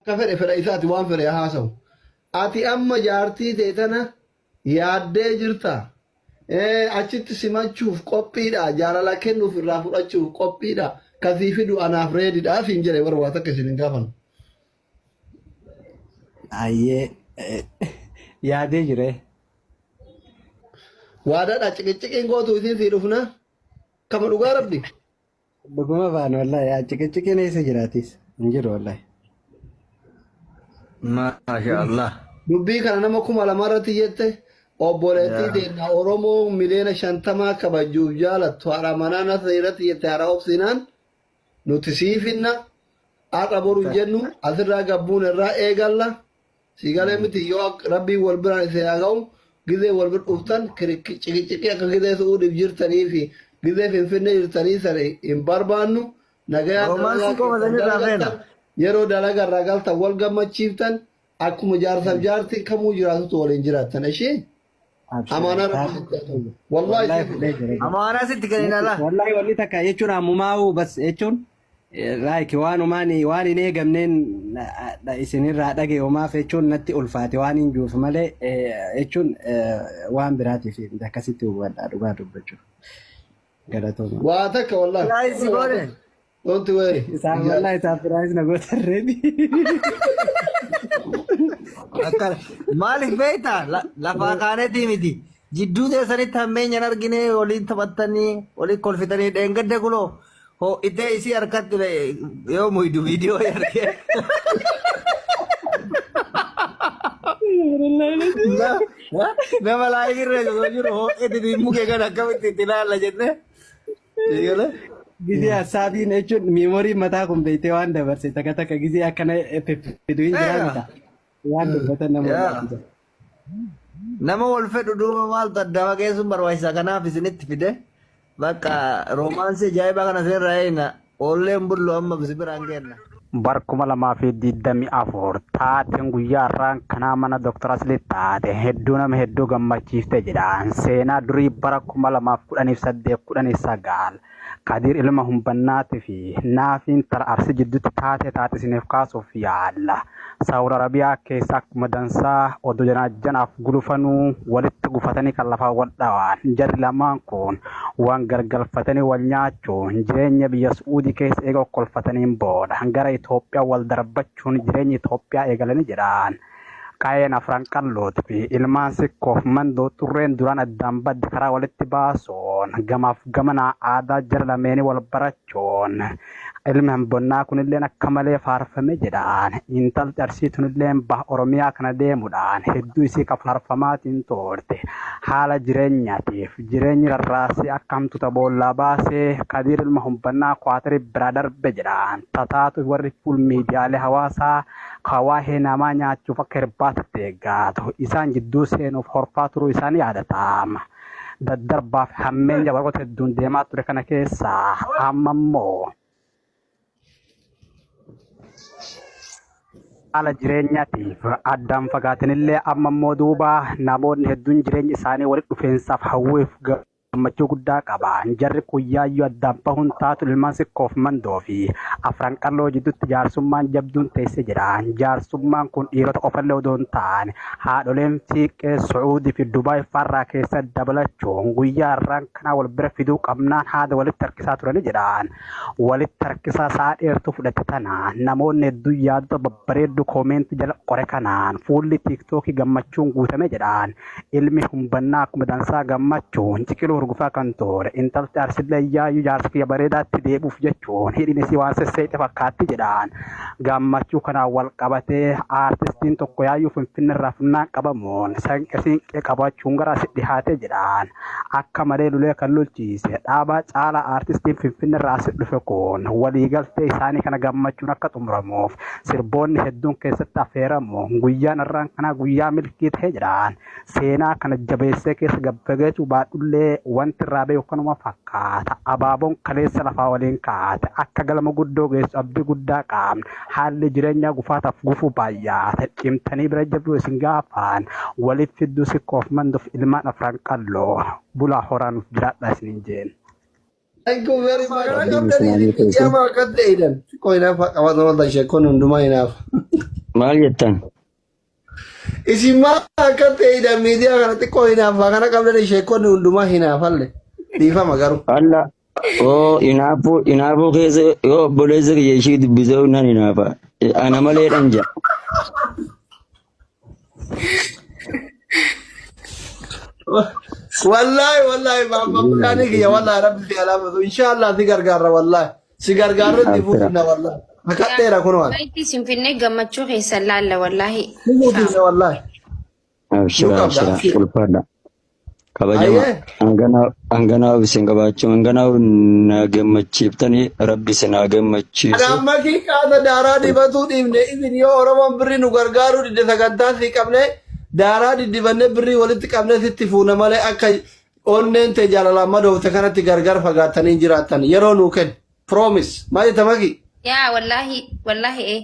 كفر فريسات وان فري هاسو أتي أما جارتي تيتنا يادي جرتا أشيت سما تشوف قبيدا جارا لكن في الرافورة تشوف قبيدا كثيف دو أنا فريد دا فينجري ورواتا كسرين كافن أيه yaadee jire. Waadaadha ciqinciqiin gootu isin sii dhufna kama dhugaa rabbi. Dhuguma baan wallahi ciqinciqiin eessa jiraatis hin jiru wallahi. Masha Allah. Dubbii kana nama 2,000 irratti jette obboleettii deemna Oromoo miliyoona 50 kabajuuf jaalattu haadha manaa nasa irratti jette haadha obsinaan nuti siifinna haadha boru jennu asirraa gabbuun irraa eegalla. Sigalee miti yoo rabbii wal biraan isa yaaga'u gizee wal bir dhuftan ciqinciqii akka gizee su'uudhiif jirtanii fi gizee finfinnee jirtanii sana hin barbaannu nagayaa yeroo dalagaa irraa galtan wal gammachiiftan akkuma jaarsaaf jaartii kamuu jiraatutu waliin jiraattan ishee amaanaa rabbii wallahi Amaanaa sitti kan ilaala. Wallahi walli takka jechuun ammumaa'u bas jechuun like waan hin eegamneen isinirraa dhage homaaf jechuun natti ulfaate waan hin juuf malee jechuun waan biraatiif akkasitti hubadhaa dhugaa dubbachuuf galatooma. waa takka wallahi Raayisi goone. don't worry Isaan wallahi isaaf biraayis na gootarreeti. Akkana maaliif beektaa lafaa kaanetii miti. Jidduu teessanitti hammeenyan argine waliin taphattanii waliin kolfitanii dheengadde kuloo. Ho itee isii harkatti yoo muydu viidiyoo argee. Nama laayii irra jiru ho itti mukee kan akkamitti itti ilaalla jennee. Gizee hasaabiin jechuun miimoorii mataa kun beektee waan dabarse takka takka gizee akkana fiduu hin jiraanidha. Waan dubbatan nama Nama wal fedhu duuba maaltu adda fageessuun barbaachisa kanaaf isinitti fide. Bakka roomaansii ajaa'ibaa kana sirraa eegna oolleen bullu amma bisi biraan kenna. Bar 2024 taateen guyyaa irraan kanaa mana Dr. Asli taate hedduu nama hedduu gammachiifte jedhaan seenaa durii bara 2018-19 Kadir ilma humbannaatii fi naafiin tara Arsii jidduutti taate isiniif kaasuuf yaalla. Saawud Arabiyaa keessa akkuma dansaa oduu janaaf gulufanuu walitti gufatanii kan lafaa wal dhawaan jarri lamaan kun waan gargalfatanii wal nyaachuun jireenya biyya Suudii keessa eega kolfataniin booda gara Itoophiyaa wal darbachuun jireenya Itoophiyaa eegalanii jedhaan. Qaayeen afran qallooti fi ilmaan sikkoof mandoo xurreen duraan addaan badde karaa walitti baasuun gamaaf gamanaa aadaa jara lameenii wal barachuun ilmi hambonnaa kunilleen akka malee faarfame jedhaan intalli Arsii tunilleen baha Oromiyaa kana deemuudhaan hedduu isii ka faarfamaatiin toorte haala jireenyaatiif jireenyi rarraasee akka hamtuuta boollaa baasee Kadir ilma humbannaa Kwaatarii bira darbe jedhaan tataatu warri fuul miidiyaalee hawaasaa kawaahee namaa nyaachuuf akka hirbaatatti eeggaatu isaan jidduu seenuuf horfaa turuu isaan yaadatama. Daddarbaaf hammeenya warroota hedduun deemaa ture kana keessaa amma immoo haala jireenyaatiif addaan fagaatanillee amma immoo duuba namoonni hedduun jireenya isaanii walitti dhufeensaaf hawweef gammachuu guddaa qaba. Jarri kuyyaayyuu addaan bahuun taatu ilmaan sikkoof mandoo fi afran qalloo jidduutti jaarsummaan jabduun teessee jira. Jaarsummaan kun dhiirota qofallee odoo hin taane haadholeen siiqqee Suudii fi Dubaay farraa keessa dabalachuun guyyaa irraan kanaa wal bira fiduu qabnaan haada walitti harkisaa turanii jedhaan. Walitti harkisaa sa'a dheertuu fudhate tana namoonni hedduun yaadota babbareedduu koomentii jala qore kanaan fuulli tiiktookii gammachuun guutame jedhaan. Ilmi humbannaa akkuma dansaa gammachuun ciqiluu gufaa kan toore intalti Arsillee yaayyuu jaarsa kiyya bareedaatti deebuuf jechuun hidhiin isii waan sesseexe fakkaatti jedhaan. Gammachuu kanaan wal qabatee aartistiin tokko yaayyuu Finfinnee irraa funnaan qabamuun siinqee qabachuun gara asi dhihaate jedhaan. Akka malee lulee kan lolchiise dhaabaa caalaa aartistiin Finfinnee irraa asi dhufe kun waliigaltee isaanii kana gammachuun akka xumuramuuf sirboonni hedduun keessatti affeeramu guyyaan irraan kanaa guyyaa milkii ta'e jedhaan. Seenaa kana jabeessee keessa gabbageetu baadhullee wanti irraa beeku kanuma fakkaata. Abaaboon kaleessa lafaa waliin kaa'ate akka galma guddoo geessu abdii guddaa qaamne haalli jireenyaa gufaataaf gufuu baay'aate cimtanii bira jabduu isin gaafaan waliif fidduu sikkoof mandoof ilmaan afran qalloo bulaa horaan jiraadha isiniin jeen. Thank you very much. Jamaa akka ta'eedhaan qoynaaf qabatu wanta ishee kun hundumaa hinaaf. maal jettan? Isin maal akka ta'edha miidiyaa kanatti xiqqoo hinaaffaa kana qabdan sheekonni hundumaa hinaafalle dhiifama garuu. Alla inaafuu keessa yoo obboleessa kiyya ishee dubbisee nan inaafa. Ana malee dhan jaa. Wallahi baabbaani kiyya wallahi rabbi si alaafatu inshallah si gargaarra wallahi si gargaarra itti fuudhina wallahi. Akkateera kun waan. Baay'ee sinfinnee gammachuu keessa laalla wallahi. Fuudhina wallahi. Abshira ulfaadha. Kabajama hanganaa isin qabaachuu hanganaa na gammachiiftanii rabbi isin haa gammachiisu. Amma kiikaata daaraa dibatuu dhiibne isin yoo Oromoon birrii nu gargaaruu didde sagantaa si qabne daaraa diddibannee birrii walitti qabne sitti fuuna malee akka onneen ta'e jaalalamma doofte kanatti gargar fagaatanii jiraatan yeroo nuu kennu promise maali tamaki. Yaa wallahi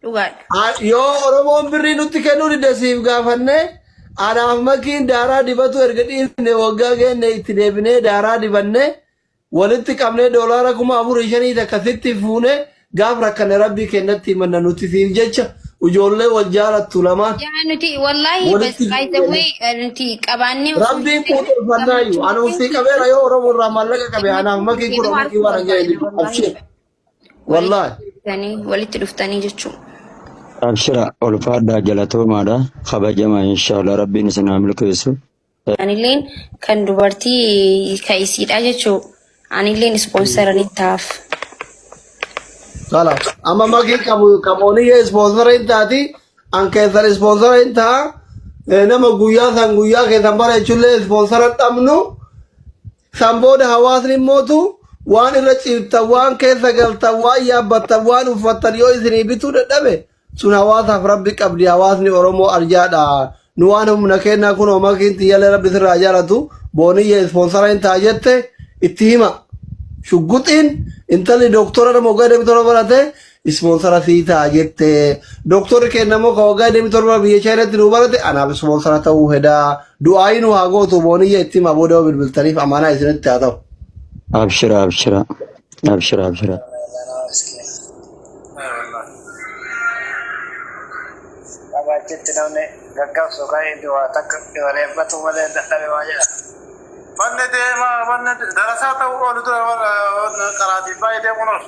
dhugaadha. Yoo Oromoon birrii nutti kennuu didde siif gaafannee. Anaaf makiin daaraa dibatu erga dhiifne waggaa geenne itti deebinee daaraa dibanne walitti qabnee doolaara 4,500 akkasitti fuune gaaf rakkane rabbii kennatti himanna nuti siif jecha ijoollee wal jaalattu lamaan. Yaa nuti wallahi baay'ee nuti qabaannee. Rabbiin kuuxulfannaayyuu anuuf si qabeera yoo Oromoo irraa maallaqa qabe anaaf makiin kun makii waan ajaa'ibu wallahi. Walitti dhuftanii jechuudha. Abshira ulfaadhaa jalatoomaadha kabajama inshallah rabbiin isin haa milkeessu. Anilleen kan dubartii ka'isiidha jechuudha. Anilleen ispoonsaranii taaf. Salam. Amma makii qaboonii ispoonsara hin taati an keessan ispoonsara hin taa nama guyyaa keessan bareechullee ispoonsara dhabnu san booda hawaasni mootu waan irra ciibtan waan keessa galtan waan yaabbattan waan uffattan yoo isinii bituu dadhabe. Sun hawaasaaf rabbi qabdi hawaasni Oromoo arjaadha nu waan humna kennaa kun makiin xiyyalee rabbi sirraa jaalatu booniyye ispoonsara hin taa jette itti hima shugguxiin intalli doktora nama waggaa 27 barate ispoonsara sii taa jette doktorri kennamoo ka waggaa 27 biyya chaayinaatti nu barate anaaf ispoonsara ta'uu hedaa du'aayi nu haa gootu booniyye itti hima booda bilbiltaniif amaanaa isinitti haa ta'u. Abshira. Abachitti namni gaggabsu kan inni waa takka wareeffatu malee dadhabe waa jedha. Wanni deemaa wanni darasaa ta'uu oolu dura qaraatii baay'ee kunuun.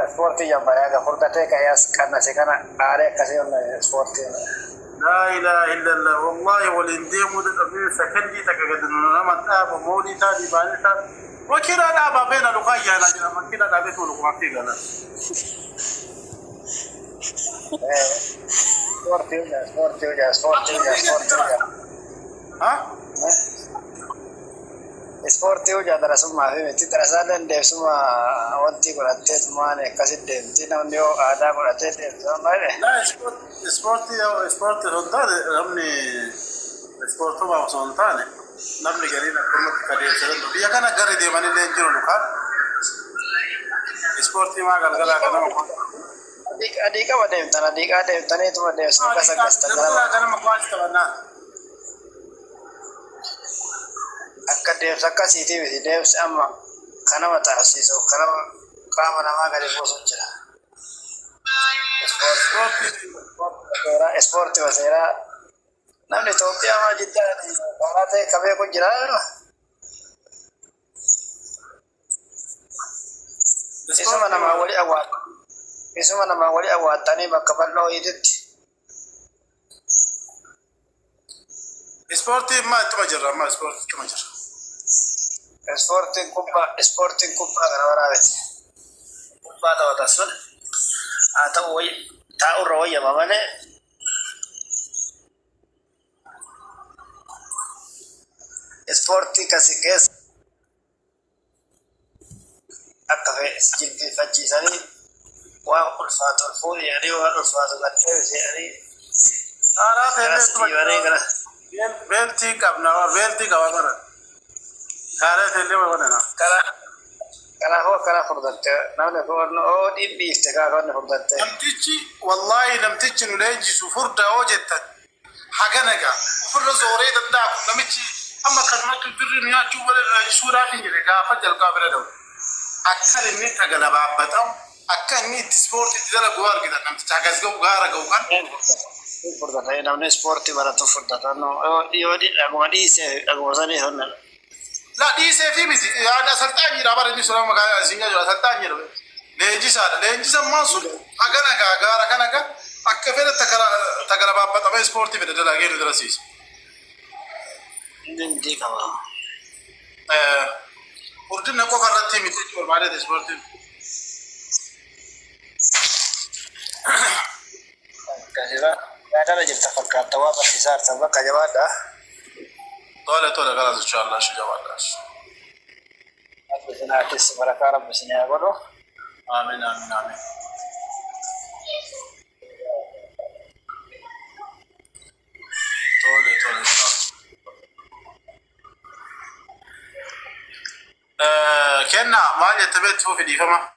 Ispoortii jambaree aga furdatee ka'ees qannase kana aadaa akkasii ispoortii. Laa ilaaha illallah wallahi waliin deemuu dadhabee sakandii takka gadi nama dhaabu moodii taa'anii baay'ee taa'u. Wakiila dhaabaa beena lukaa ayyaanaa jira wakiila dhaabee tuulu kuma fi gala. Ispoortii hojii darasummaa fi miti darasaa dandeessuma wanti godhattee maane akkasitti deemti namni yoo aadaa godhatee deemtu malee. Ispoortii osoo hin taane namni ispoortuma osoo hin taane namni gariin akkumatti kadeemsa danda'u biyya kana gara deemanillee hin jiru lukaan ispoortii maa galgalaa kan nama adii qaba deemtan adiiqaa deemtaniituma deemsu akkas akka deemsa akkasiitii miti deemsi amma kanama taasisu kanama qaama namaa gadi buusuun jira. Ispoortii waseeraa namni Itoophiyaa maa jiddaan karaa ta'e qabee kun jira. Isuma namaa walii awwaattanii bakka bal'oo hiitutti. Ispoortiin maa ittuma jirra amma ispoortii ittuma jira. Ispoortiin kubbaa gara waraabeti. Kubbaa taphatan sun haa ta'u taa'urra wayyama malee. Ispoortii kasi keessa akka jilbeeffachiisanii waan ulfaatu fuudhi jedhanii waan ulfaatu gattee jedhanii. Beeltii qabna beeltii qaba bara. Kaalee teellee wadana. Kanaafuu akkana furdatte namni oo dhibbiifte kaafamni furdatte. Namtichi nu leenjisu furda oo jettan hagana gaa ofirra zooree danda'a kun namichi amma kanumatti birri nyaachuu waliin suudhaaf hin jedhe gaafa jalqaba bira ta'u. Akka inni tagalabaabbatamu أكني سبورت تدرى جوار كده نمت تعكس جو جارة جو كان furdata namni ispoortii baratu furdata no yoo aguma dhiise aguma sanii honna لا دي سيفي بيتي هذا سلطان يرى بره دي سلام مكان سينجا جو سلطان يرى لينجي ساد لينجي سما سود أكنا كعارة كنا كا أكفير تكرا بابا تبع سبورتي بدل لا غير دراسيس ndi kama أردن نكو كررت ميتي جور بعد سبورتي kasira ada lagi terfakat tawa pasisar sama kajawada طالع خلاص إن شاء الله شو جواب aku senatis mereka Arab sini aku doh آمين آمين آمين طالع إن شاء الله كنا ما جت بيت هو في دي فما